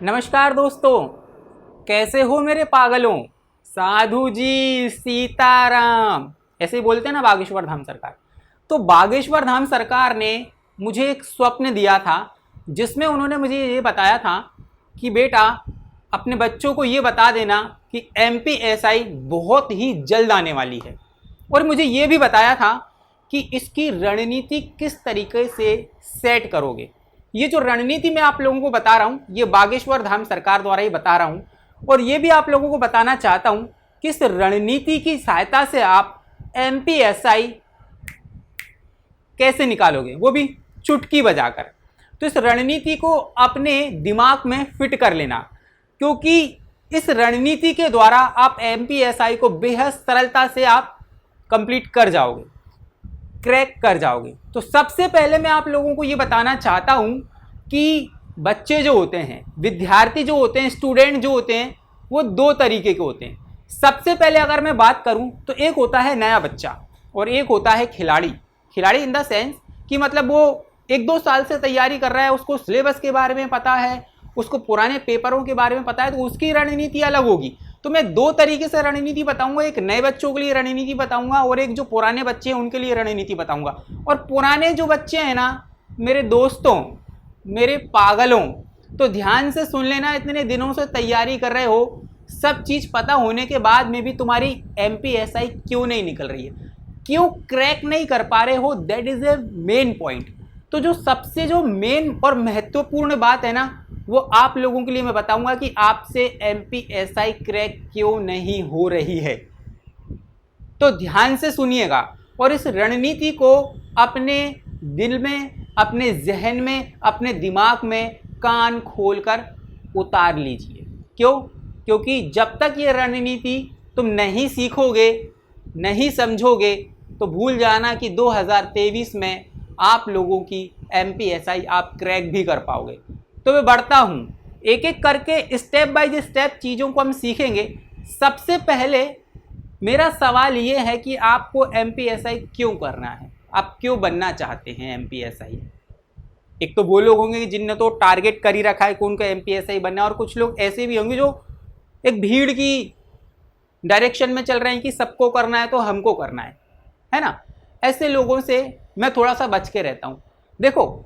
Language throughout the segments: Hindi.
नमस्कार दोस्तों, कैसे हो मेरे पागलों। साधु जी सीताराम ऐसे ही बोलते हैं ना बागेश्वर धाम सरकार। तो बागेश्वर धाम सरकार ने मुझे एक स्वप्न दिया था जिसमें उन्होंने मुझे ये बताया था कि बेटा अपने बच्चों को ये बता देना कि एमपीएसआई बहुत ही जल्द आने वाली है। और मुझे ये भी बताया था कि इसकी रणनीति किस तरीके से सेट करोगे। ये जो रणनीति मैं आप लोगों को बता रहा हूँ ये बागेश्वर धाम सरकार द्वारा ही बता रहा हूँ। और ये भी आप लोगों को बताना चाहता हूँ कि इस रणनीति की सहायता से आप एमपीएसआई कैसे निकालोगे, वो भी चुटकी बजाकर। तो इस रणनीति को अपने दिमाग में फिट कर लेना, क्योंकि इस रणनीति के द्वारा आप एमपीएसआई को बेहद सरलता से आप कंप्लीट कर जाओगे, क्रैक कर जाओगे। तो सबसे पहले मैं आप लोगों को ये बताना चाहता हूं कि बच्चे जो होते हैं, विद्यार्थी जो होते हैं, स्टूडेंट जो होते हैं, वो दो तरीके के होते हैं। सबसे पहले अगर मैं बात करूं तो एक होता है नया बच्चा और एक होता है खिलाड़ी। खिलाड़ी इन द सेंस कि मतलब वो 1-2 साल से तैयारी कर रहा है, उसको सिलेबस के बारे में पता है, उसको पुराने पेपरों के बारे में पता है, तो उसकी रणनीति अलग होगी। तो मैं दो तरीके से रणनीति बताऊंगा, एक नए बच्चों के लिए रणनीति बताऊंगा और एक जो पुराने बच्चे हैं उनके लिए रणनीति बताऊंगा। और पुराने जो बच्चे हैं ना मेरे दोस्तों, मेरे पागलों, तो ध्यान से सुन लेना। इतने दिनों से तैयारी कर रहे हो, सब चीज़ पता होने के बाद में भी तुम्हारी एमपीएसआई क्यों नहीं निकल रही है, क्यों क्रैक नहीं कर पा रहे हो, that is a main point. तो जो सबसे जो मेन और महत्वपूर्ण बात है ना, वो आप लोगों के लिए मैं बताऊंगा कि आपसे एमपीएसआई क्रैक क्यों नहीं हो रही है। तो ध्यान से सुनिएगा और इस रणनीति को अपने दिल में, अपने जहन में, अपने दिमाग में कान खोलकर उतार लीजिए। क्यों? क्योंकि जब तक ये रणनीति तुम नहीं सीखोगे, नहीं समझोगे, तो भूल जाना कि 2023 में आप लोगों की एमपीएसआई आप क्रैक भी कर पाओगे। तो मैं बढ़ता हूँ, एक एक करके स्टेप बाय स्टेप चीज़ों को हम सीखेंगे। सबसे पहले मेरा सवाल ये है कि आपको एमपीएसआई क्यों करना है, आप क्यों बनना चाहते हैं एमपीएसआई। एक तो वो लोग होंगे जिनने तो टारगेट कर ही रखा है कि उनको एमपीएसआई बनना है, और कुछ लोग ऐसे भी होंगे जो एक भीड़ की डायरेक्शन में चल रहे हैं कि सबको करना है तो हमको करना है ना। ऐसे लोगों से मैं थोड़ा सा बच के रहता हूँ। देखो,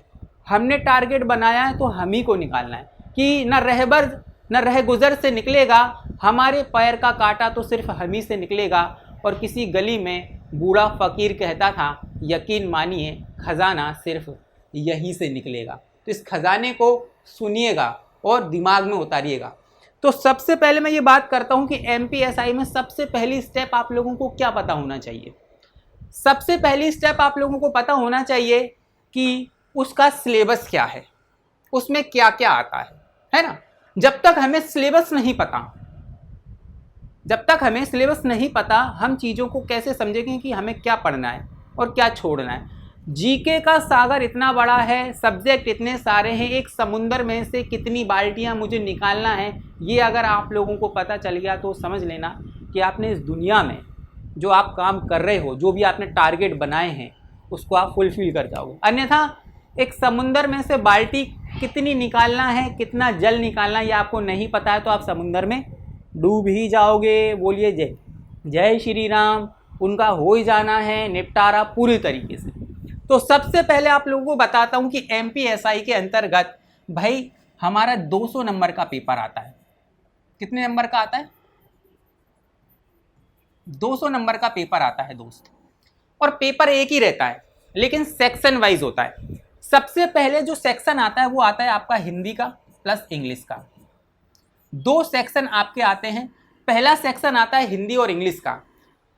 हमने टारगेट बनाया है तो हम ही को निकालना है कि न रहबर न रह गुजर से निकलेगा, हमारे पैर का कांटा तो सिर्फ हम ही से निकलेगा। और किसी गली में बूढ़ा फकीर कहता था, यकीन मानिए खजाना सिर्फ यहीं से निकलेगा। तो इस खजाने को सुनिएगा और दिमाग में उतारिएगा। तो सबसे पहले मैं ये बात करता हूँ कि एमपीएसआई में सबसे पहली स्टेप आप लोगों को क्या पता होना चाहिए। सबसे पहली स्टेप आप लोगों को पता होना चाहिए कि उसका सिलेबस क्या है, उसमें क्या क्या आता है ना। जब तक हमें सिलेबस नहीं पता, हम चीज़ों को कैसे समझेंगे कि हमें क्या पढ़ना है और क्या छोड़ना है। जीके का सागर इतना बड़ा है, सब्जेक्ट इतने सारे हैं, एक समुंदर में से कितनी बाल्टियां मुझे निकालना है, ये अगर आप लोगों को पता चल गया तो समझ लेना कि आपने इस दुनिया में जो आप काम कर रहे हो, जो भी आपने टारगेट बनाए हैं, उसको आप फुलफिल कर जाओगे। अन्यथा एक समुंदर में से बाल्टी कितनी निकालना है, कितना जल निकालना है, ये आपको नहीं पता है तो आप समुंदर में डूब ही जाओगे। बोलिए जय जय श्री राम। उनका हो ही जाना है निपटारा पूरी तरीके से। तो सबसे पहले आप लोगों को बताता हूं कि एमपीएसआई के अंतर्गत भाई हमारा 200 नंबर का पेपर आता है। कितने नंबर का आता है? 200 नंबर का पेपर आता है दोस्त। और पेपर एक ही रहता है लेकिन सेक्शन वाइज होता है। सबसे पहले जो सेक्शन आता है वो आता है आपका हिंदी का प्लस इंग्लिश का। 2 सेक्शन आपके आते हैं। पहला सेक्शन आता है हिंदी और इंग्लिश का।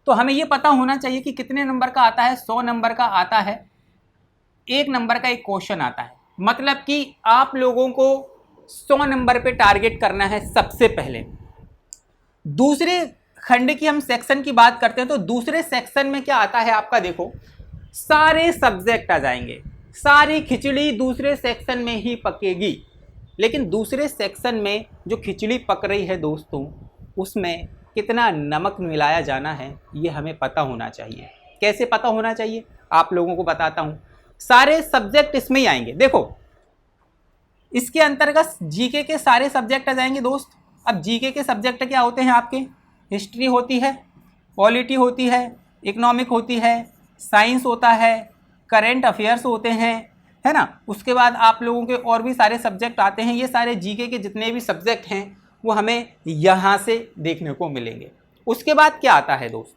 तो हमें ये पता होना चाहिए कि कितने नंबर का आता है। 100 नंबर का आता है। 1 नंबर का एक क्वेश्चन आता है, मतलब कि आप लोगों को 100 नंबर पे टारगेट करना है सबसे पहले। दूसरे खंड की हम सेक्शन की बात करते हैं तो दूसरे सेक्शन में क्या आता है आपका, देखो सारे सब्जेक्ट आ जाएंगे, सारी खिचड़ी दूसरे सेक्शन में ही पकेगी। लेकिन दूसरे सेक्शन में जो खिचड़ी पक रही है दोस्तों, उसमें कितना नमक मिलाया जाना है ये हमें पता होना चाहिए। कैसे पता होना चाहिए आप लोगों को बताता हूँ। सारे सब्जेक्ट इसमें ही आएंगे। देखो इसके अंतर्गत जीके के सारे सब्जेक्ट आ जाएंगे दोस्त। अब जीके के सब्जेक्ट क्या होते हैं आपके? हिस्ट्री होती है, पॉलिटी होती है, इकोनॉमिक होती है, साइंस होता है, करेंट अफेयर्स होते हैं, है ना। उसके बाद आप लोगों के और भी सारे सब्जेक्ट आते हैं। ये सारे जीके के जितने भी सब्जेक्ट हैं वो हमें यहाँ से देखने को मिलेंगे। उसके बाद क्या आता है दोस्त?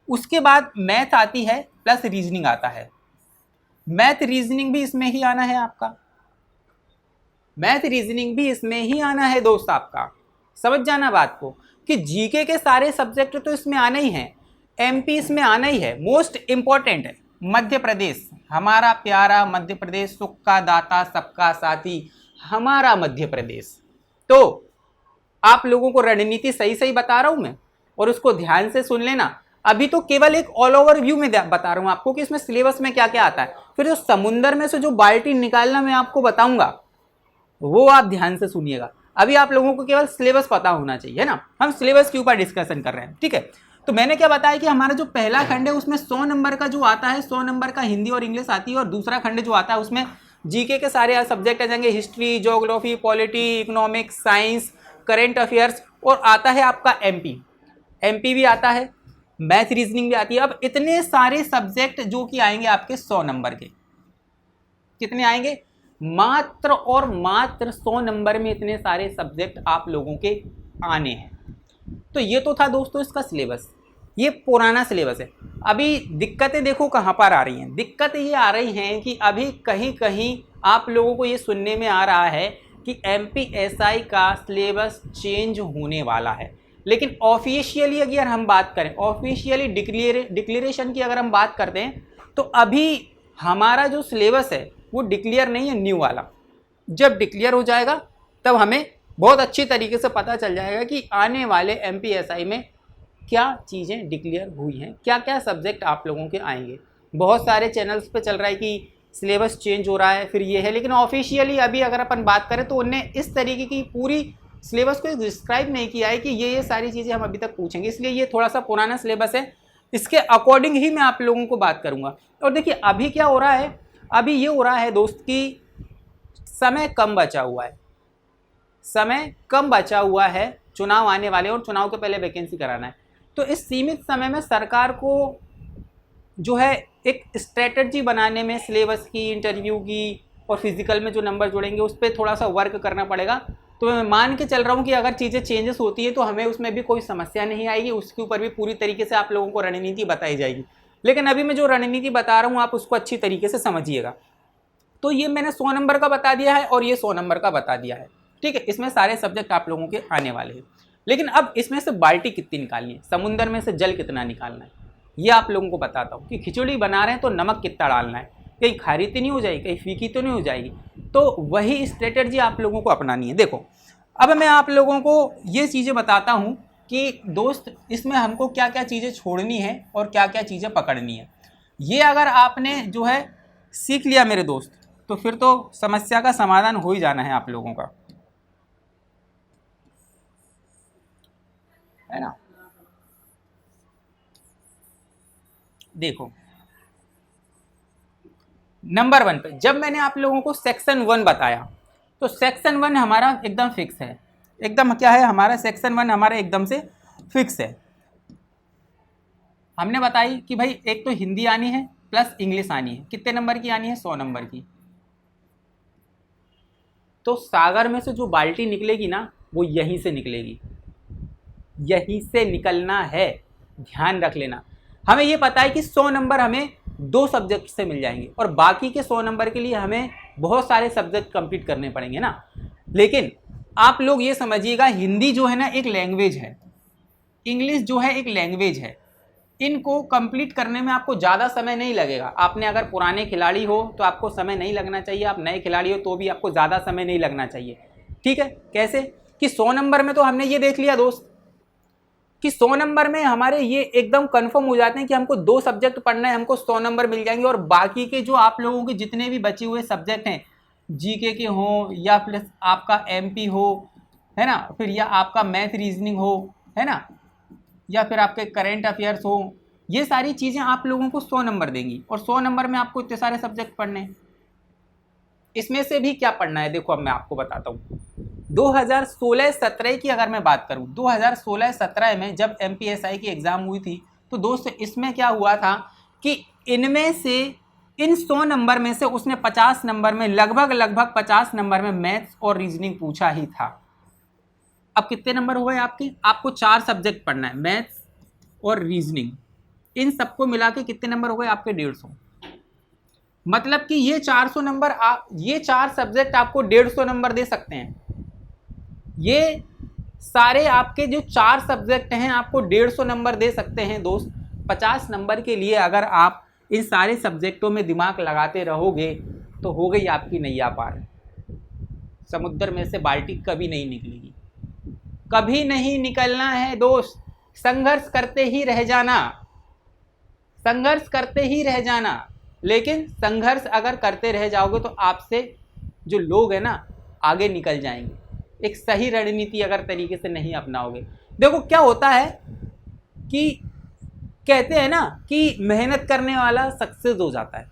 उसके बाद मैथ आती है प्लस रीजनिंग आता है। मैथ रीजनिंग भी इसमें ही आना है आपका, मैथ रीजनिंग भी इसमें ही आना है दोस्त आपका। समझ जाना बात को कि जीके के सारे सब्जेक्ट तो इसमें आना ही है, एमपी इसमें आना ही है। मोस्ट इंपॉर्टेंट है मध्य प्रदेश, हमारा प्यारा मध्य प्रदेश, सुख का दाता सबका साथी हमारा मध्य प्रदेश। तो आप लोगों को रणनीति सही सही बता रहा हूं मैं, और उसको ध्यान से सुन लेना। अभी तो केवल एक ऑल ओवर व्यू में बता रहा हूं आपको कि इसमें सिलेबस में क्या क्या आता है। फिर जो समुंदर में से जो बाल्टी निकालना मैं आपको बताऊंगा वो आप ध्यान से सुनिएगा। अभी आप लोगों को केवल सिलेबस पता होना चाहिए, है ना। हम सिलेबस के ऊपर डिस्कशन कर रहे हैं, ठीक है। तो मैंने क्या बताया कि हमारा जो पहला खंड है उसमें 100 नंबर का जो आता है, 100 नंबर का हिंदी और इंग्लिश आती है। और दूसरा खंड जो आता है उसमें जीके के सारे सब्जेक्ट आ जाएंगे, history, geography, polity, economics, science, current affairs, और आता है आपका एमपी भी आता है, मैथ रीजनिंग भी आती है। अब इतने सारे सब्जेक्ट जो कि आएंगे आपके 100 नंबर के, कितने आएंगे? मात्र और मात्र 100 नंबर में इतने सारे सब्जेक्ट आप लोगों के आने हैं। तो ये तो था दोस्तों इसका सिलेबस, ये पुराना सिलेबस है। अभी दिक्कतें देखो कहाँ पर आ रही हैं। दिक्कतें ये आ रही हैं कि अभी कहीं कहीं आप लोगों को ये सुनने में आ रहा है कि एमपीएसआई का सिलेबस चेंज होने वाला है। लेकिन ऑफिशियली अगर हम बात करें, ऑफिशियली डिक्लेरेशन की अगर हम बात करते हैं, तो अभी हमारा जो सिलेबस है वो डिक्लेयर नहीं है न्यू वाला। जब डिक्लेयर हो जाएगा तब हमें बहुत अच्छी तरीके से पता चल जाएगा कि आने वाले एमपीएसआई में क्या चीज़ें डिक्लेयर हुई हैं, क्या क्या सब्जेक्ट आप लोगों के आएंगे। बहुत सारे चैनल्स पे चल रहा है कि सिलेबस चेंज हो रहा है, फिर ये है, लेकिन ऑफिशियली अभी अगर अपन बात करें तो उनने इस तरीके की पूरी सिलेबस को डिस्क्राइब नहीं किया है कि ये सारी चीज़ें हम अभी तक पूछेंगे। इसलिए ये थोड़ा सा पुराना सिलेबस है, इसके अकॉर्डिंग ही मैं आप लोगों को बात करूँगा। और देखिए अभी क्या हो रहा है, अभी ये हो रहा है दोस्त कि समय कम बचा हुआ है, समय कम बचा हुआ है, चुनाव आने वाले और चुनाव के पहले वैकेंसी कराना है। तो इस सीमित समय में सरकार को जो है एक स्ट्रेटजी बनाने में सिलेबस की, इंटरव्यू की और फिजिकल में जो नंबर जुड़ेंगे उस पर थोड़ा सा वर्क करना पड़ेगा। तो मैं मान के चल रहा हूँ कि अगर चीज़ें चेंजेस होती है तो हमें उसमें भी कोई समस्या नहीं आएगी, उसके ऊपर भी पूरी तरीके से आप लोगों को रणनीति बताई जाएगी। लेकिन अभी मैं जो रणनीति बता रहा हूँ आप उसको अच्छी तरीके से समझिएगा। तो ये मैंने 100 नंबर का बता दिया है और ये 100 नंबर का बता दिया है, ठीक है। इसमें सारे सब्जेक्ट आप लोगों के आने वाले हैं। लेकिन अब इसमें से बाल्टी कितनी निकालनी है, समुंदर में से जल कितना निकालना है, ये आप लोगों को बताता हूँ। कि खिचड़ी बना रहे हैं तो नमक कितना डालना है, कहीं खारी तो नहीं हो जाएगी, कहीं फीकी तो नहीं हो जाएगी। तो वही स्ट्रेटजी आप लोगों को अपनानी है। देखो अब मैं आप लोगों को ये चीज़ें बताता हूँ कि दोस्त इसमें हमको क्या क्या चीज़ें छोड़नी है और क्या क्या चीज़ें पकड़नी है। ये अगर आपने जो है सीख लिया मेरे दोस्त, तो फिर तो समस्या का समाधान हो ही जाना है आप लोगों का, है ना। देखो नंबर 1 पे जब मैंने आप लोगों को सेक्शन 1 बताया तो सेक्शन 1 हमारा एकदम फिक्स है, एकदम क्या है हमारा सेक्शन 1 हमारा एकदम से फिक्स है। हमने बताई कि भाई एक तो हिंदी आनी है प्लस इंग्लिश आनी है। कितने नंबर की आनी है? 100 नंबर की। तो सागर में से जो बाल्टी निकलेगी ना वो यहीं से निकलेगी, यहीं से निकलना है, ध्यान रख लेना। हमें ये पता है कि 100 नंबर हमें 2 सब्जेक्ट से मिल जाएंगे और बाकी के 100 नंबर के लिए हमें बहुत सारे सब्जेक्ट कंप्लीट करने पड़ेंगे ना। लेकिन आप लोग ये समझिएगा हिंदी जो है ना एक लैंग्वेज है, इंग्लिश जो है एक लैंग्वेज है। इनको कंप्लीट करने में आपको ज़्यादा समय नहीं लगेगा। आपने अगर पुराने खिलाड़ी हो तो आपको समय नहीं लगना चाहिए, आप नए खिलाड़ी हो तो भी आपको ज़्यादा समय नहीं लगना चाहिए, ठीक है। कैसे कि 100 नंबर में तो हमने ये देख लिया दोस्त कि 100 नंबर में हमारे ये एकदम कंफर्म हो जाते हैं कि हमको 2 सब्जेक्ट पढ़ना है, हमको 100 नंबर मिल जाएंगे। और बाकी के जो आप लोगों के जितने भी बचे हुए सब्जेक्ट हैं, जीके के हो या प्लस आपका एमपी हो, है ना, फिर या आपका मैथ रीजनिंग हो, है ना, या फिर आपके करेंट अफेयर्स हो, ये सारी चीज़ें आप लोगों को 100 नंबर देंगी। और 100 नंबर में आपको इतने सारे सब्जेक्ट पढ़ने हैं, इसमें से भी क्या पढ़ना है, देखो अब मैं आपको बताता हूँ। 2016-17 की अगर मैं बात करूँ, 2016-17 में जब MPSI की एग्ज़ाम हुई थी, तो दोस्त इसमें क्या हुआ था कि इनमें से इन 100 नंबर में से उसने 50 नंबर में लगभग 50 नंबर में मैथ्स और रीजनिंग पूछा ही था। अब कितने नंबर हो गए आपके? आपको 4 सब्जेक्ट पढ़ना है, मैथ्स और रीजनिंग, इन सबको मिला के कितने नंबर हो गए आपके? 150। मतलब कि ये 400 नंबर ये 4 सब्जेक्ट आपको 150 नंबर दे सकते हैं। ये सारे आपके जो 4 सब्जेक्ट हैं आपको 150 नंबर दे सकते हैं दोस्त। 50 नंबर के लिए अगर आप इन सारे सब्जेक्टों में दिमाग लगाते रहोगे तो हो गई आपकी नैया पार। समुद्र में से बाल्टी कभी नहीं निकलेगी, कभी नहीं निकलना है दोस्त। संघर्ष करते ही रह जाना, संघर्ष करते ही रह जाना। लेकिन संघर्ष अगर करते रह जाओगे तो आपसे जो लोग हैं ना आगे निकल जाएंगे। एक सही रणनीति अगर तरीके से नहीं अपनाओगे। देखो क्या होता है कि कहते हैं ना कि मेहनत करने वाला सक्सेस हो जाता है,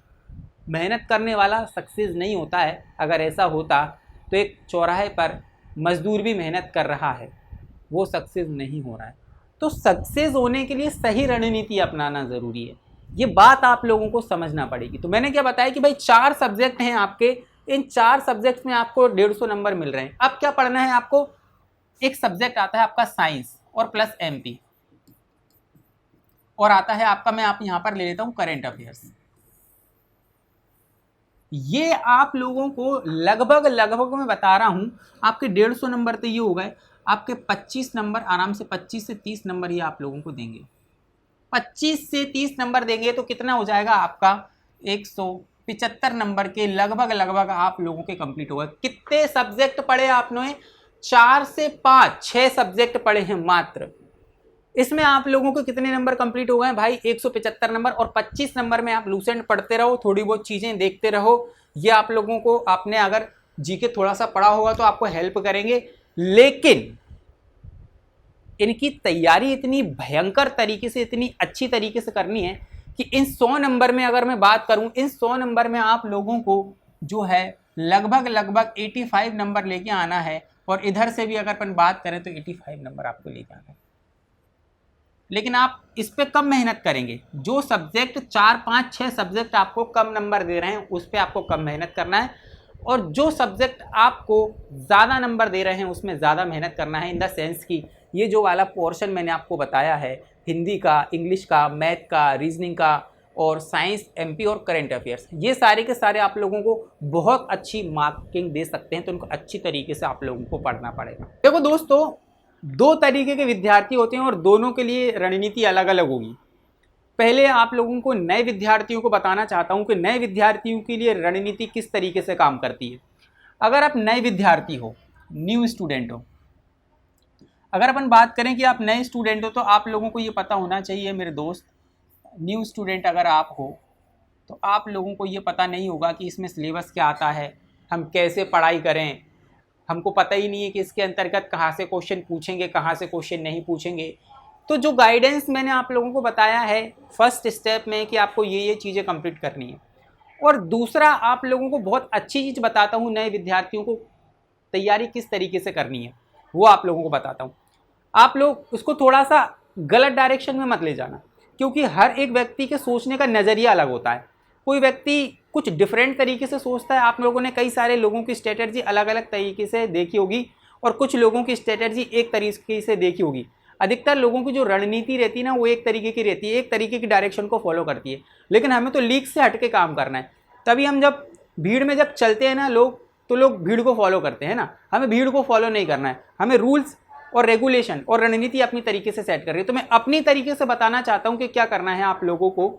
मेहनत करने वाला सक्सेस नहीं होता है। अगर ऐसा होता तो एक चौराहे पर मजदूर भी मेहनत कर रहा है, वो सक्सेस नहीं हो रहा है। तो सक्सेस होने के लिए सही रणनीति अपनाना ज़रूरी है, ये बात आप लोगों को समझना पड़ेगी। तो मैंने क्या बताया कि भाई 4 सब्जेक्ट हैं आपके, इन 4 सब्जेक्ट्स में आपको 150 नंबर मिल रहे हैं। अब क्या पढ़ना है आपको? एक सब्जेक्ट आता है आपका साइंस और प्लस MP, और आता है आपका, मैं आप यहां पर ले लेता हूं करेंट अफेयर्स। ये आप लोगों को लगभग मैं बता रहा हूं आपके 150 नंबर तो ये हो गए आपके 25 नंबर आराम से, 25 से 30 नंबर ये आप लोगों को देंगे। 25 से 30 नंबर देंगे तो कितना हो जाएगा आपका? 175 नंबर के लगभग आप लोगों के कंप्लीट हो गए। कितने सब्जेक्ट पढ़े आपने? 4 से 5 6 सब्जेक्ट पढ़े हैं मात्र। इसमें आप लोगों को कितने नंबर कंप्लीट हो गए भाई? 175 नंबर। और 25 नंबर में आप लूसेंट पढ़ते रहो, थोड़ी बहुत चीजें देखते रहो। ये आप लोगों को, आपने अगर जीके थोड़ा सा पढ़ा होगा तो आपको हेल्प करेंगे। लेकिन इनकी तैयारी इतनी भयंकर तरीके से, इतनी अच्छी तरीके से करनी है कि इन 100 नंबर में अगर मैं बात करूं, इन 100 नंबर में आप लोगों को जो है लगभग 85 नंबर लेके आना है। और इधर से भी अगर अपन बात करें तो 85 नंबर आपको लेके आना है। लेकिन आप इस पे कम मेहनत करेंगे। जो सब्जेक्ट 4 5 6 सब्जेक्ट आपको कम नंबर दे रहे हैं उस पर आपको कम मेहनत करना है, और जो सब्जेक्ट आपको ज़्यादा नंबर दे रहे हैं उसमें ज़्यादा मेहनत करना है। इन द सेंस की ये जो वाला पोर्शन मैंने आपको बताया है, हिंदी का, इंग्लिश का, मैथ का, रीजनिंग का और साइंस, MP और करंट अफेयर्स, ये सारे के सारे आप लोगों को बहुत अच्छी मार्किंग दे सकते हैं। तो उनको अच्छी तरीके से आप लोगों को पढ़ना पड़ेगा। देखो दोस्तों, 2 तरीके के विद्यार्थी होते हैं और दोनों के लिए रणनीति अलग अलग होगी। पहले आप लोगों को नए विद्यार्थियों को बताना चाहता हूं कि नए विद्यार्थियों के लिए रणनीति किस तरीके से काम करती है। अगर आप नए विद्यार्थी हो, न्यू स्टूडेंट हो, अगर अपन बात करें कि आप नए स्टूडेंट हो, तो आप लोगों को ये पता होना चाहिए मेरे दोस्त, न्यू स्टूडेंट अगर आप हो तो आप लोगों को ये पता नहीं होगा कि इसमें सिलेबस क्या आता है, हम कैसे पढ़ाई करें। हमको पता ही नहीं है कि इसके अंतर्गत कहाँ से क्वेश्चन पूछेंगे, कहाँ से क्वेश्चन नहीं पूछेंगे। तो जो गाइडेंस मैंने आप लोगों को बताया है फर्स्ट स्टेप में कि आपको ये चीज़ें कंप्लीट करनी है। और दूसरा आप लोगों को बहुत अच्छी चीज़ बताता हूँ, नए विद्यार्थियों को तैयारी किस तरीके से करनी है वो आप लोगों को बताता हूँ। आप लोग उसको थोड़ा सा गलत डायरेक्शन में मत ले जाना, क्योंकि हर एक व्यक्ति के सोचने का नज़रिया अलग होता है। कोई व्यक्ति कुछ डिफरेंट तरीके से सोचता है। आप लोगों ने कई सारे लोगों की स्ट्रेटजी अलग अलग तरीके से देखी होगी और कुछ लोगों की स्ट्रेटजी एक तरीके से देखी होगी। अधिकतर लोगों की जो रणनीति रहती है ना वो एक तरीके की रहती है, एक तरीके की डायरेक्शन को फॉलो करती है। लेकिन हमें तो लीक से हट के काम करना है। तभी हम जब भीड़ में जब चलते हैं ना लोग, तो लोग भीड़ को फॉलो करते हैं ना। हमें भीड़ को फॉलो नहीं करना है, हमें रूल्स और रेगुलेशन और रणनीति अपनी तरीके से सेट कर रही है। तो मैं अपनी तरीके से बताना चाहता हूँ कि क्या करना है आप लोगों को।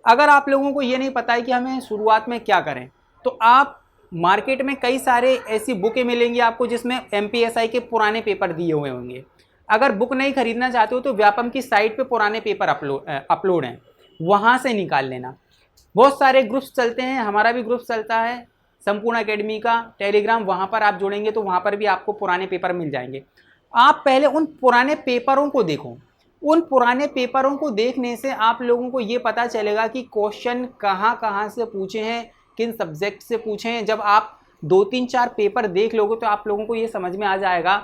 अगर आप लोगों को ये नहीं पता है कि हमें शुरुआत में क्या करें, तो आप मार्केट में कई सारे ऐसी बुकें मिलेंगी आपको जिसमें MPSI के पुराने पेपर दिए हुए होंगे। अगर बुक नहीं खरीदना चाहते हो तो व्यापम की साइट पे पुराने पेपर अपलोड हैं, वहाँ से निकाल लेना। बहुत सारे ग्रुप्स चलते हैं, हमारा भी ग्रुप चलता है संपूर्ण एकेडमी का टेलीग्राम, वहाँ पर आप जुड़ेंगे तो वहाँ पर भी आपको पुराने पेपर मिल जाएंगे। आप पहले उन पुराने पेपरों को देखो। उन पुराने पेपरों को देखने से आप लोगों को ये पता चलेगा कि क्वेश्चन कहाँ कहाँ से पूछे हैं, किन सब्जेक्ट से पूछे हैं। जब आप 2-3-4 पेपर देख लोगे तो आप लोगों को ये समझ में आ जाएगा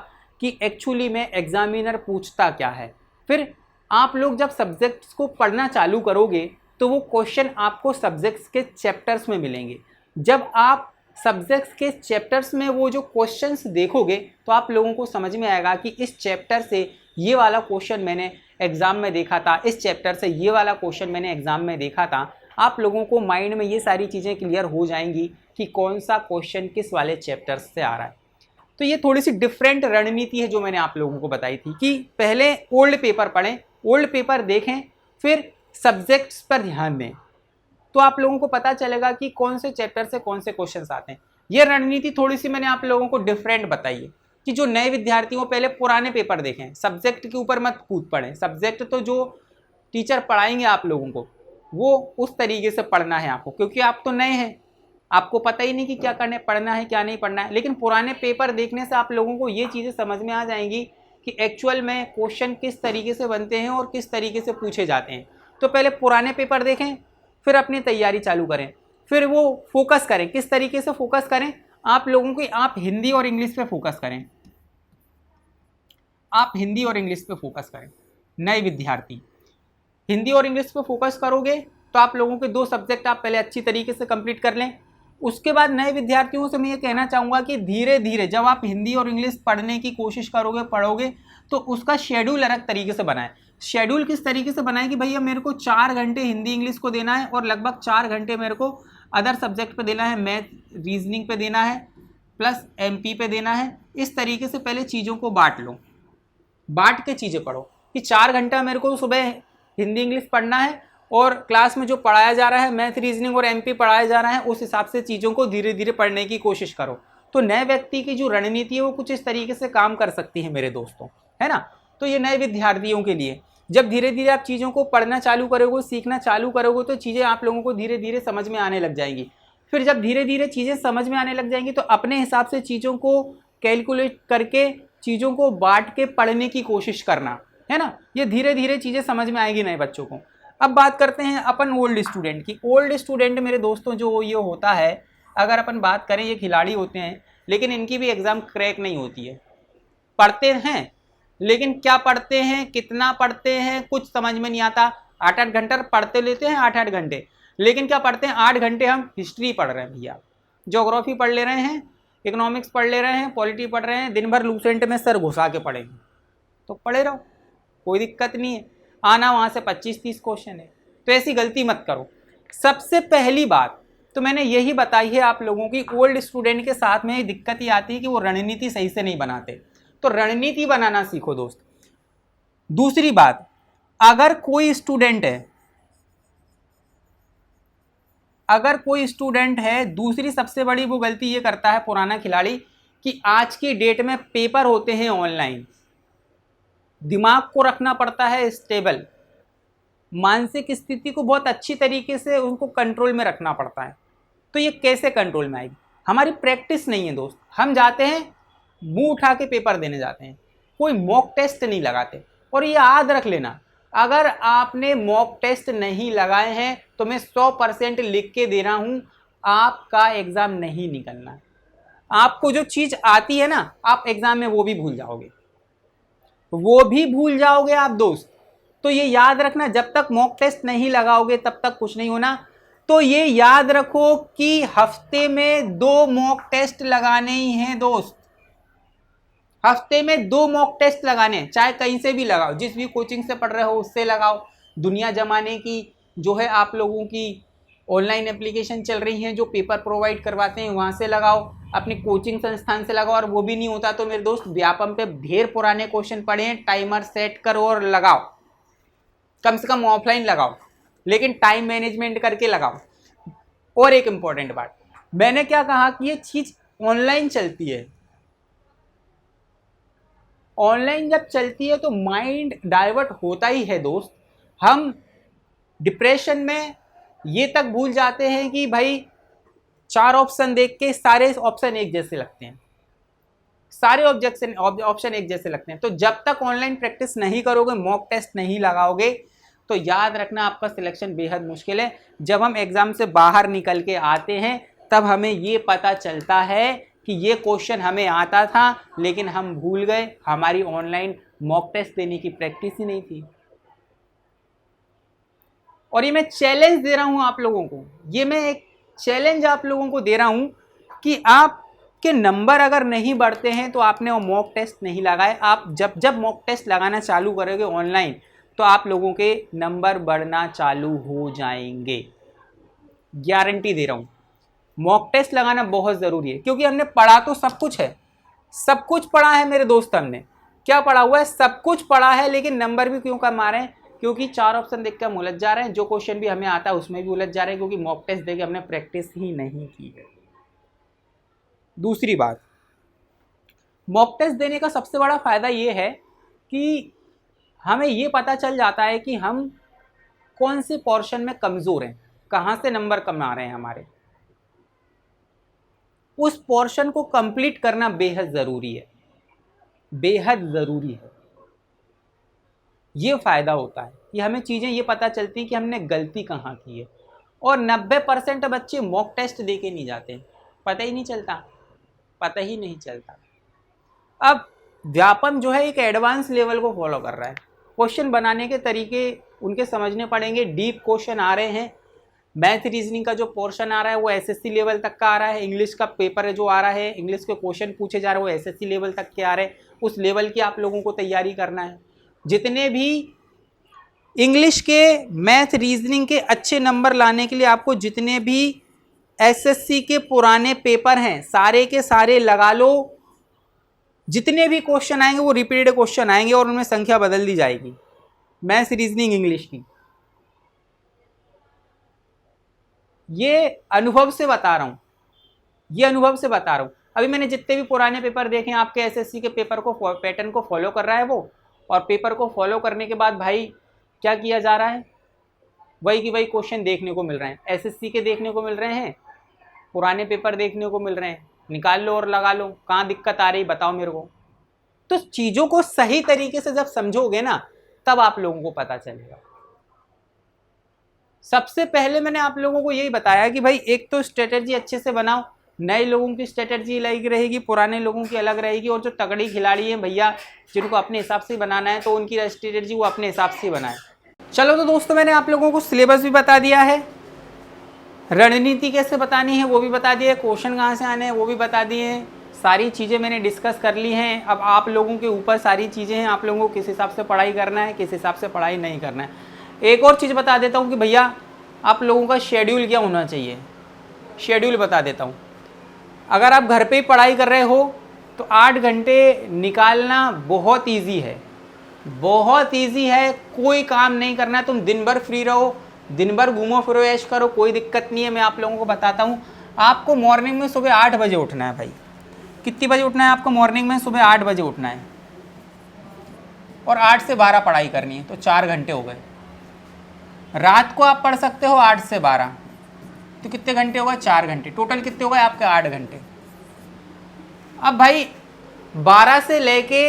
कि एक्चुअली में एग्जामिनर पूछता क्या है। फिर आप लोग जब सब्जेक्ट्स को पढ़ना चालू करोगे तो वो क्वेश्चन आपको सब्जेक्ट्स के चैप्टर्स में मिलेंगे। जब आप सब्जेक्ट्स के चैप्टर्स में वो जो क्वेश्चंस देखोगे तो आप लोगों को समझ में आएगा कि इस चैप्टर से ये वाला क्वेश्चन मैंने एग्ज़ाम में देखा था, इस चैप्टर से ये वाला क्वेश्चन मैंने एग्ज़ाम में देखा था। आप लोगों को माइंड में ये सारी चीज़ें क्लियर हो जाएंगी कि कौन सा क्वेश्चन किस वाले चैप्टर से आ रहा है। तो ये थोड़ी सी डिफरेंट रणनीति है जो मैंने आप लोगों को बताई थी कि पहले ओल्ड पेपर पढ़ें, ओल्ड पेपर देखें, फिर सब्जेक्ट्स पर ध्यान दें, तो आप लोगों को पता चलेगा कि कौन से चैप्टर से कौन से क्वेश्चंस आते हैं। ये रणनीति थोड़ी सी मैंने आप लोगों को डिफरेंट बताई है कि जो नए विद्यार्थी हो पहले पुराने पेपर देखें, सब्जेक्ट के ऊपर मत कूद पड़ें। सब्जेक्ट तो जो टीचर पढ़ाएंगे आप लोगों को वो उस तरीके से पढ़ना है आपको, क्योंकि आप तो नए हैं, आपको पता ही नहीं कि क्या करने पढ़ना है क्या नहीं पढ़ना है। लेकिन पुराने पेपर देखने से आप लोगों को ये चीज़ें समझ में आ जाएंगी कि एक्चुअल में क्वेश्चन किस तरीके से बनते हैं और किस तरीके से पूछे जाते हैं। तो पहले पुराने पेपर देखें, फिर अपनी तैयारी चालू करें, फिर वो फोकस करें। किस तरीके से फोकस करें आप लोगों को, आप हिंदी और इंग्लिश पे फोकस करें, आप हिंदी और इंग्लिश पे फोकस करें। नए विद्यार्थी हिंदी और इंग्लिश पे फोकस करोगे तो आप लोगों के 2 सब्जेक्ट आप पहले अच्छी तरीके से कंप्लीट कर लें। उसके बाद नए विद्यार्थियों से मैं ये कहना चाहूँगा कि धीरे धीरे जब आप हिंदी और इंग्लिश पढ़ने की कोशिश करोगे, पढ़ोगे, तो उसका शेड्यूल अलग तरीके से बनाएं। शेड्यूल किस तरीके से बनाएं कि भैया मेरे को 4 घंटे हिंदी इंग्लिश को देना है और लगभग 4 घंटे मेरे को अदर सब्जेक्ट पे देना है, मैथ रीजनिंग पे देना है, प्लस एमपी पे देना है। इस तरीके से पहले चीज़ों को बांट लो, बांट के चीज़ें पढ़ो कि 4 घंटा मेरे को सुबह हिंदी इंग्लिश पढ़ना है और क्लास में जो पढ़ाया जा रहा है मैथ रीजनिंग और एमपी पढ़ाया जा रहा है, उस हिसाब से चीज़ों को धीरे धीरे पढ़ने की कोशिश करो। तो नए व्यक्ति की जो रणनीति है वो कुछ इस तरीके से काम कर सकती है मेरे दोस्तों, है ना। तो ये नए विद्यार्थियों के लिए जब धीरे धीरे आप चीज़ों को पढ़ना चालू करोगे, सीखना चालू करोगे, तो चीज़ें आप लोगों को धीरे धीरे समझ में आने लग जाएंगी। फिर जब धीरे धीरे चीज़ें समझ में आने लग जाएंगी तो अपने हिसाब से चीज़ों को कैलकुलेट करके चीज़ों को बांट के पढ़ने की कोशिश करना, है ना। ये धीरे धीरे चीज़ें समझ में आएगी नए बच्चों को। अब बात करते हैं अपन ओल्ड स्टूडेंट की। ओल्ड स्टूडेंट मेरे दोस्तों जो ये होता है, अगर अपन बात करें, ये खिलाड़ी होते हैं लेकिन इनकी भी एग्ज़ाम क्रैक नहीं होती है। पढ़ते हैं लेकिन क्या पढ़ते हैं, कितना पढ़ते हैं, कुछ समझ में नहीं आता। 8-8 घंटे पढ़ते लेते हैं, 8-8 घंटे, लेकिन क्या पढ़ते हैं 8 घंटे हम हिस्ट्री पढ़ रहे हैं भैया, ज्योग्राफी पढ़ ले रहे हैं, इकोनॉमिक्स पढ़ ले रहे हैं, पॉलिटी पढ़ रहे हैं, दिन भर लूसेंट में सर घुसा के पढ़ेंगे तो पढ़े रहो, कोई दिक्कत नहीं है। आना वहाँ से 25-30 क्वेश्चन है, तो ऐसी गलती मत करो। सबसे पहली बात तो मैंने यही बताई है आप लोगों की, ओल्ड स्टूडेंट के साथ में दिक्कत ये आती है कि वो रणनीति सही से नहीं बनाते, तो रणनीति बनाना सीखो दोस्त। दूसरी बात, अगर कोई स्टूडेंट है, दूसरी सबसे बड़ी वो गलती ये करता है पुराना खिलाड़ी कि आज की डेट में पेपर होते हैं ऑनलाइन, दिमाग को रखना पड़ता है स्टेबल, मानसिक स्थिति को बहुत अच्छी तरीके से उनको कंट्रोल में रखना पड़ता है। तो ये कैसे कंट्रोल में आएगी? हमारी प्रैक्टिस नहीं है दोस्त। हम जाते हैं मुंह उठा के पेपर देने जाते हैं, कोई मॉक टेस्ट नहीं लगाते। और ये याद रख लेना, अगर आपने मॉक टेस्ट नहीं लगाए हैं तो मैं 100% लिख के दे रहा हूँ, आपका एग्ज़ाम नहीं निकलना। आपको जो चीज़ आती है ना, आप एग्ज़ाम में वो भी भूल जाओगे आप दोस्त। तो ये याद रखना, जब तक मॉक टेस्ट नहीं लगाओगे तब तक कुछ नहीं होना। तो ये याद रखो कि हफ्ते में 2 मॉक टेस्ट लगाने ही हैं दोस्त, हफ्ते में 2 मॉक टेस्ट लगाने हैं, चाहे कहीं से भी लगाओ, जिस भी कोचिंग से पढ़ रहे हो उससे लगाओ, दुनिया जमाने की जो है आप लोगों की ऑनलाइन एप्लीकेशन चल रही हैं जो पेपर प्रोवाइड करवाते हैं वहाँ से लगाओ, अपनी कोचिंग संस्थान से लगाओ। और वो भी नहीं होता तो मेरे दोस्त व्यापम पे ढेर पुराने क्वेश्चन पढ़े हैं, टाइमर सेट करो और लगाओ, कम से कम ऑफलाइन लगाओ, लेकिन टाइम मैनेजमेंट करके लगाओ। और एक इम्पॉर्टेंट बात, मैंने क्या कहा कि ये चीज़ ऑनलाइन चलती है, ऑनलाइन जब चलती है तो माइंड डाइवर्ट होता ही है दोस्त। हम डिप्रेशन में ये तक भूल जाते हैं कि भाई 4 ऑप्शन देख के सारे ऑप्शन एक जैसे लगते हैं, सारे ऑप्शन एक जैसे लगते हैं। तो जब तक ऑनलाइन प्रैक्टिस नहीं करोगे, मॉक टेस्ट नहीं लगाओगे, तो याद रखना आपका सिलेक्शन बेहद मुश्किल है। जब हम एग्ज़ाम से बाहर निकल के आते हैं तब हमें ये पता चलता है कि ये क्वेश्चन हमें आता था लेकिन हम भूल गए, हमारी ऑनलाइन मॉक टेस्ट देने की प्रैक्टिस ही नहीं थी। और ये मैं चैलेंज दे रहा हूं आप लोगों को, ये मैं एक चैलेंज आप लोगों को दे रहा हूं कि आपके नंबर अगर नहीं बढ़ते हैं तो आपने वो मॉक टेस्ट नहीं लगाए। आप जब जब मॉक टेस्ट लगाना चालू करोगे ऑनलाइन तो आप लोगों के नंबर बढ़ना चालू हो जाएंगे, गारंटी दे रहा हूं। मॉक टेस्ट लगाना बहुत ज़रूरी है, क्योंकि हमने पढ़ा तो सब कुछ है, सब कुछ पढ़ा है मेरे दोस्त, हमने क्या पढ़ा हुआ है, सब कुछ पढ़ा है, लेकिन नंबर भी क्यों कम आ रहे हैं? क्योंकि 4 ऑप्शन देख के हम उलझ जा रहे हैं, जो क्वेश्चन भी हमें आता है उसमें भी उलझ जा रहे हैं, क्योंकि मॉक टेस्ट देके हमने प्रैक्टिस ही नहीं की है। दूसरी बात, मॉक टेस्ट देने का सबसे बड़ा फायदा ये है कि हमें ये पता चल जाता है कि हम कौन से पोर्शन में कमज़ोर हैं, कहाँ से नंबर कम आ रहे हैं हमारे। उस पोर्शन को कंप्लीट करना बेहद ज़रूरी है, बेहद ज़रूरी है। ये फ़ायदा होता है कि हमें चीज़ें ये पता चलती हैं कि हमने गलती कहाँ की है। और 90% बच्चे मॉक टेस्ट दे के नहीं जाते, पता ही नहीं चलता, पता ही नहीं चलता। अब व्यापम जो है एक एडवांस लेवल को फॉलो कर रहा है, क्वेश्चन बनाने के तरीके उनके समझने पड़ेंगे, डीप क्वेश्चन आ रहे हैं। मैथ रीजनिंग का जो पोर्शन आ रहा है वो एसएससी लेवल तक का आ रहा है, इंग्लिश का पेपर जो आ रहा है, इंग्लिश के क्वेश्चन पूछे जा रहे हैं वो एसएससी लेवल तक के आ रहे हैं। उस लेवल की आप लोगों को तैयारी करना है। जितने भी इंग्लिश के, मैथ रीजनिंग के अच्छे नंबर लाने के लिए आपको जितने भी एसएससी के पुराने पेपर हैं सारे के सारे लगा लो। जितने भी क्वेश्चन आएंगे वो रिपीटेड क्वेश्चन आएंगे और उनमें संख्या बदल दी जाएगी, मैथ रीजनिंग इंग्लिश की। ये अनुभव से बता रहा हूँ, ये अनुभव से बता रहा हूँ। अभी मैंने जितने भी पुराने पेपर देखे हैं, आपके एसएससी के पेपर को, पैटर्न को फॉलो कर रहा है वो। और पेपर को फॉलो करने के बाद भाई क्या किया जा रहा है, वही की वही क्वेश्चन देखने को मिल रहे हैं, एसएससी के देखने को मिल रहे हैं, पुराने पेपर देखने को मिल रहे हैं। निकाल लो और लगा लो, कहाँ दिक्कत आ रही बताओ मेरे को। तो चीज़ों को सही तरीके से जब समझोगे ना तब आप लोगों को पता चलेगा। सबसे पहले मैंने आप लोगों को यही बताया कि भाई एक तो स्ट्रेटेजी अच्छे से बनाओ। नए लोगों की स्ट्रेटेजी अलग रहेगी, पुराने लोगों की अलग रहेगी। और जो तगड़ी खिलाड़ी हैं भैया, जिनको अपने हिसाब से बनाना है, तो उनकी स्ट्रेटेजी वो अपने हिसाब से बनाए। चलो तो दोस्तों, मैंने आप लोगों को सिलेबस भी बता दिया है, रणनीति कैसे बतानी है वो भी बता दिया है, क्वेश्चन कहाँ से आने हैं वो भी बता दिए हैं। सारी चीज़ें मैंने डिस्कस कर ली हैं। अब आप लोगों के ऊपर सारी चीज़ें हैं, आप लोगों को किस हिसाब से पढ़ाई करना है, किस हिसाब से पढ़ाई नहीं करना है। एक और चीज़ बता देता हूँ कि भैया आप लोगों का शेड्यूल क्या होना चाहिए, शेड्यूल बता देता हूँ। अगर आप घर पे ही पढ़ाई कर रहे हो तो 8 घंटे निकालना बहुत इजी है, बहुत इजी है। कोई काम नहीं करना है, तुम दिन भर फ्री रहो, दिन भर घूमो फिरो ऐश करो, कोई दिक्कत नहीं है। मैं आप लोगों को बताता हूँ। आपको मॉर्निंग में सुबह 8 बजे उठना है भाई। कितनी बजे उठना है आपको? मॉर्निंग में सुबह 8 बजे उठना है और 8 से 12 पढ़ाई करनी है, तो 4 घंटे हो गए। रात को आप पढ़ सकते हो 8 से 12, तो कितने घंटे होगा? 4 घंटे। टोटल कितने हो गए आपके? 8 घंटे। अब भाई 12 से लेके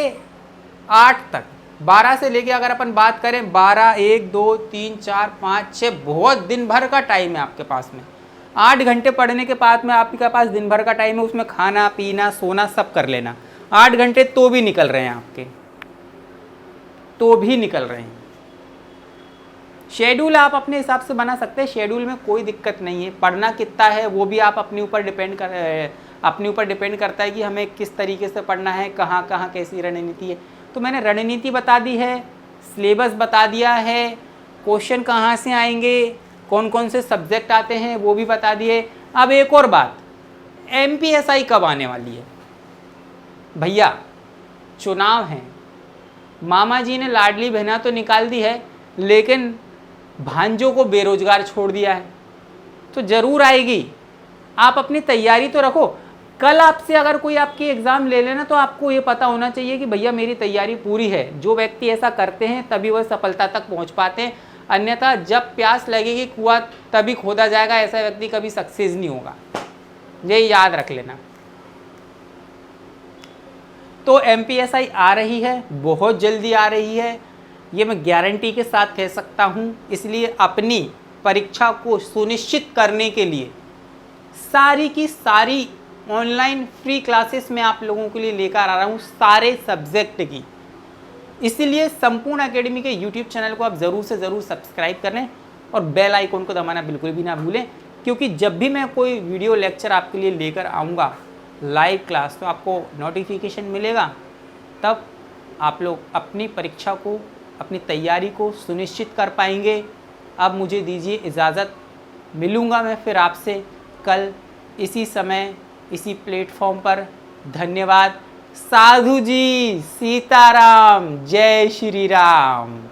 8 तक, 12 से लेके अगर अपन बात करें 12, 1, 2, 3, 4, 5, 6, बहुत दिन भर का टाइम है आपके पास में। 8 घंटे पढ़ने के बाद में आपके पास दिन भर का टाइम है, उसमें खाना पीना सोना सब कर लेना। 8 घंटे तो भी निकल रहे हैं आपके, तो भी निकल रहे हैं। शेड्यूल आप अपने हिसाब से बना सकते हैं, शेड्यूल में कोई दिक्कत नहीं है। पढ़ना कितना है वो भी आप अपने ऊपर डिपेंड करता है कि हमें किस तरीके से पढ़ना है, कहाँ कहाँ कैसी रणनीति है। तो मैंने रणनीति बता दी है, सिलेबस बता दिया है, क्वेश्चन कहाँ से आएंगे, कौन कौन से सब्जेक्ट आते हैं वो भी बता दिए। अब एक और बात, MPSI कब आने वाली है? भैया चुनाव है, मामा जी ने लाडली बहना तो निकाल दी है, लेकिन भांजों को बेरोजगार छोड़ दिया है, तो ज़रूर आएगी। आप अपनी तैयारी तो रखो। कल आपसे अगर कोई आपकी एग्ज़ाम ले लेना तो आपको ये पता होना चाहिए कि भैया मेरी तैयारी पूरी है। जो व्यक्ति ऐसा करते हैं तभी वह सफलता तक पहुंच पाते हैं, अन्यथा जब प्यास लगेगी कुआं तभी खोदा जाएगा, ऐसा व्यक्ति कभी सक्सेस नहीं होगा। ये याद रख लेना। तो MPSI आ रही है, बहुत जल्दी आ रही है, ये मैं गारंटी के साथ कह सकता हूँ। इसलिए अपनी परीक्षा को सुनिश्चित करने के लिए सारी की सारी ऑनलाइन फ्री क्लासेस मैं आप लोगों के लिए लेकर आ रहा हूँ, सारे सब्जेक्ट की। इसीलिए संपूर्ण एकेडमी के यूट्यूब चैनल को आप ज़रूर से ज़रूर सब्सक्राइब कर लें और बेल आइकन को दबाना बिल्कुल भी ना भूलें, क्योंकि जब भी मैं कोई वीडियो लेक्चर आपके लिए लेकर आऊँगा लाइव क्लास, तो आपको नोटिफिकेशन मिलेगा। तब आप लोग अपनी परीक्षा को, अपनी तैयारी को सुनिश्चित कर पाएंगे। अब मुझे दीजिए इजाज़त, मिलूँगा मैं फिर आपसे कल इसी समय इसी प्लेटफॉर्म पर। धन्यवाद। साधु जी, सीताराम, जय श्री राम।